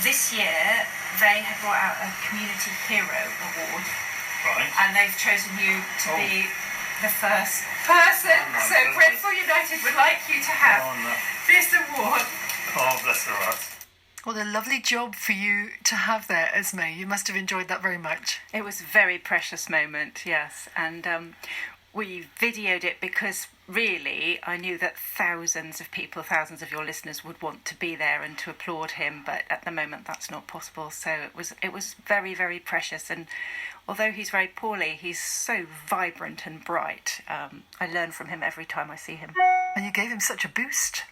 this year they had brought out a Community Hero Award. Right. And they've chosen you to be the first person. So Grenfell United would like you to have this award. Oh, bless her heart. What a lovely job for you to have there, Esmé. You must have enjoyed that very much. It was a very precious moment, yes. And we videoed it because really I knew that thousands of people, thousands of your listeners would want to be there and to applaud him. But at the moment that's not possible. So it was very, very precious. And although he's very poorly, he's so vibrant and bright. I learn from him every time I see him. And you gave him such a boost.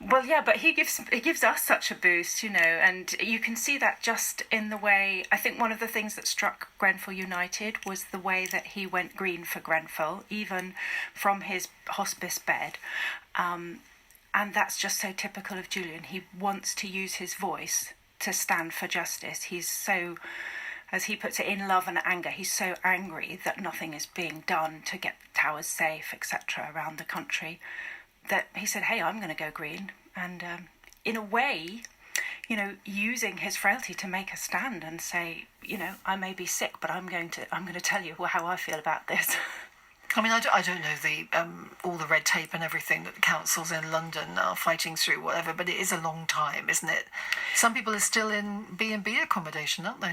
Well, yeah, but he gives us such a boost, and you can see that just in the way. I think one of the things that struck Grenfell United was the way that he went green for Grenfell, even from his hospice bed. And that's just so typical of Julyan. He wants to use his voice to stand for justice. He's so, as he puts it, in love and anger. He's so angry that nothing is being done to get the towers safe, etc., around the country, that he said, hey, I'm going to go green. And in a way, using his frailty to make a stand and say, I may be sick, but I'm going to tell you how I feel about this. I mean, I don't know all the red tape and everything that the councils in London are fighting through, whatever, but it is a long time, isn't it? Some people are still in B&B accommodation, aren't they?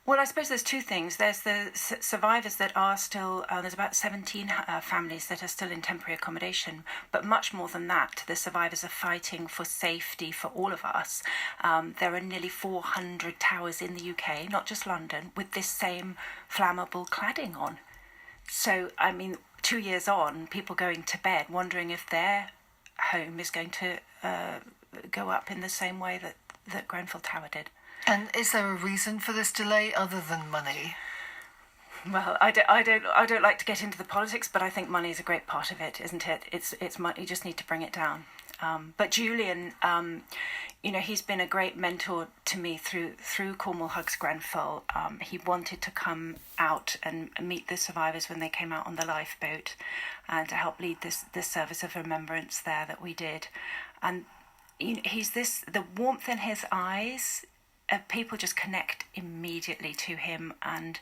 Well, I suppose there's two things. There's the survivors that are still, there's about 17 families that are still in temporary accommodation, but much more than that, the survivors are fighting for safety for all of us. There are nearly 400 towers in the UK, not just London, with this same flammable cladding on. So, 2 years on, people going to bed wondering if their home is going to go up in the same way that Grenfell Tower did. And is there a reason for this delay other than money? Well, I don't like to get into the politics, but I think money is a great part of it, isn't it? It's money. You just need to bring it down. But Julyan, he's been a great mentor to me through Cornwall Hugs Grenfell. He wanted to come out and meet the survivors when they came out on the lifeboat, and to help lead this service of remembrance there that we did. And the warmth in his eyes, people just connect immediately to him. And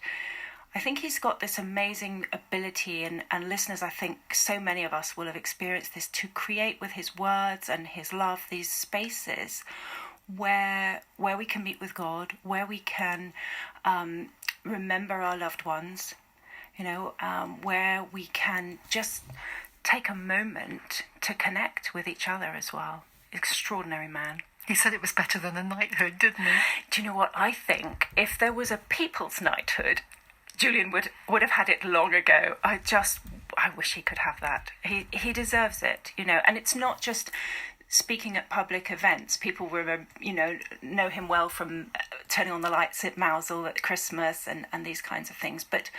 I think he's got this amazing ability, and listeners, I think so many of us will have experienced this, to create with his words and his love these spaces where we can meet with God, where we can remember our loved ones, where we can just take a moment to connect with each other as well. Extraordinary man. He said it was better than a knighthood, didn't he? Do you know what I think? If there was a people's knighthood, Julyan would have had it long ago. I wish he could have that. He deserves it, and it's not just speaking at public events. People will, know him well from turning on the lights at Mousel at Christmas and these kinds of things. But,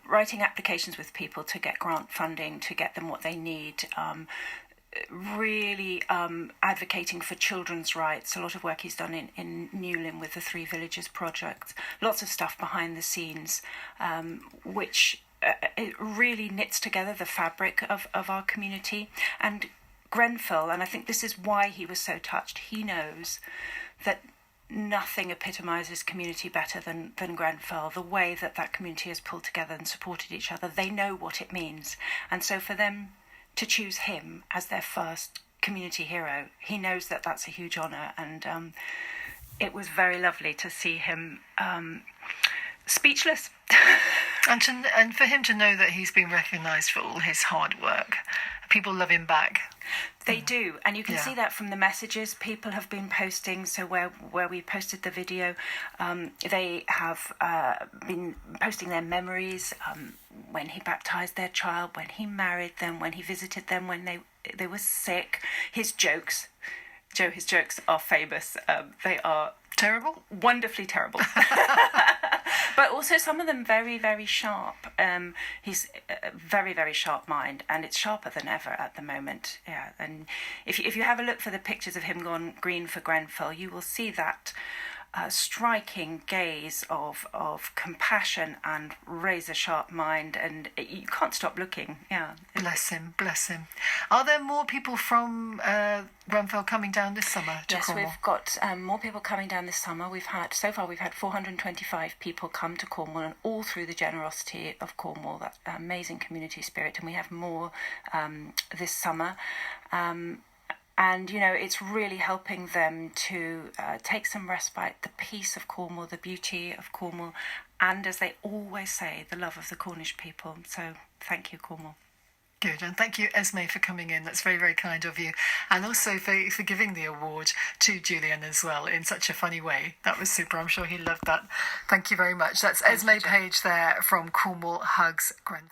writing applications with people to get grant funding, to get them what they need, really advocating for children's rights. A lot of work he's done in Newlyn with the Three Villages project. Lots of stuff behind the scenes, which it really knits together the fabric of our community. And Grenfell, and I think this is why he was so touched, he knows that nothing epitomises community better than Grenfell. The way that community has pulled together and supported each other, they know what it means. And so for them to choose him as their first community hero, he knows that that's a huge honour. And it was very lovely to see him speechless. and for him to know that he's been recognised for all his hard work. People love him back. They do, and you can see that from the messages people have been posting. So where we posted the video, they have been posting their memories, when he baptised their child, when he married them, when he visited them when they were sick. His jokes are famous. They are terrible, wonderfully terrible. But also some of them very, very sharp. He's a very, very sharp mind, and it's sharper than ever at the moment. Yeah, and if you have a look for the pictures of him gone green for Grenfell, you will see that striking gaze of compassion and razor sharp mind, and you can't stop looking. Yeah. Bless him, bless him. Are there more people from Grenfell coming down this summer to Yes, Cornwall? we've got more people coming down this summer. We've had 425 people come to Cornwall, and all through the generosity of Cornwall, that amazing community spirit, and we have more this summer. And, it's really helping them to take some respite, the peace of Cornwall, the beauty of Cornwall, and, as they always say, the love of the Cornish people. So thank you, Cornwall. Good, and thank you, Esmé, for coming in. That's very, very kind of you. And also for giving the award to Julyan as well in such a funny way. That was super. I'm sure he loved that. Thank you very much. That's Esmé Page there from Cornwall Hugs Grenfell.